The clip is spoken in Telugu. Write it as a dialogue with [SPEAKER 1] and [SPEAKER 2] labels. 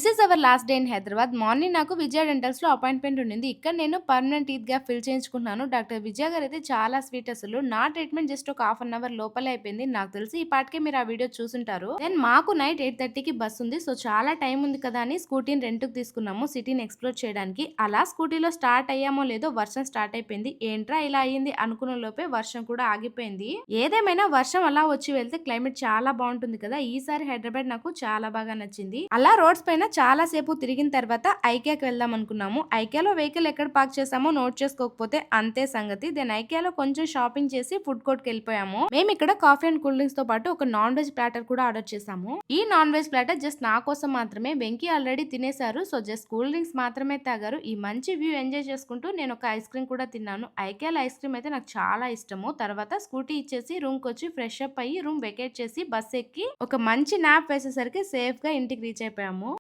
[SPEAKER 1] This is our last day in Hyderabad. Morning నాకు విజయ డెంటల్స్‌లో అపాయింట్‌మెంట్ ఉండింది. ఇక్కడ నేను పర్మనెంట్ టీత్ గ్యాప్ ఫిల్ చేయించుకుంటున్నాను. డాక్టర్ విజయ గారైతే చాలా స్వీట్ అసలు. నా ట్రీట్మెంట్ జస్ట్ ఒక హాఫ్ అన్ అవర్ లోపలే అయిపోయింది. నాకు తెలిసి ఈ పాటికే మీరు ఆ వీడియో చూసుంటారు. దెన్ మాకు నైట్ 8:30కి బస్ ఉంది. సో చాలా టైం ఉంది కదా అని స్కూటీని రెంట్‌కి తీసుకున్నాము సిటీని ఎక్స్‌ప్లోర్ చేయడానికి. అలా స్కూటీలో స్టార్ట్ అయ్యామో లేదో వర్షం స్టార్ట్ అయిపోయింది. ఏంట్రా ఇలా అయింది అనుకున్న లోపే వర్షం కూడా ఆగిపోయింది. ఏదేమైనా వర్షం అలా వచ్చి వెళ్తే క్లైమేట్ చాలా బాగుంటుంది కదా. ఈసారి హైదరాబాద్ నాకు చాలా బాగా నచ్చింది. అలా రోడ్స్ పైన చాలా సేపు తిరిగిన తర్వాత ఐకియాకి వెళ్దాం అనుకున్నాము. ఐకియాలో వెహికల్ ఎక్కడ పార్క్ చేసామో నోట్ చేసుకోకపోతే అంతే సంగతి. దెన్ ఐకియాలో కొంచెం షాపింగ్ చేసి ఫుడ్ కోర్ట్ కి వెళ్ళిపోయాము. మేము ఇక్కడ కాఫీ అండ్ కూల్ డ్రింక్స్ తో పాటు ఒక నాన్ వెజ్ ప్లాటర్ కూడా ఆర్డర్ చేసాము. ఈ నాన్ వెజ్ ప్లాటర్ జస్ట్ నా కోసం మాత్రమే. వెంకీ ఆల్రెడీ తినేశారు. సో జస్ట్ కూల్ డ్రింక్స్ మాత్రమే తాగారు. ఈ మంచి వ్యూ ఎంజాయ్ చేసుకుంటూ నేను ఒక ఐస్ క్రీమ్ కూడా తిన్నాను. ఐకియాలో ఐస్ క్రీమ్ అయితే నాకు చాలా ఇష్టము. తర్వాత స్కూటీ ఇచ్చేసి రూమ్ కి వచ్చి ఫ్రెష్ అప్ అయ్యి రూమ్ వెకేట్ చేసి బస్ ఎక్కి ఒక మంచి నాప్ వేసేసరికి సేఫ్ గా ఇంటికి రీచ్ అయిపోయాము.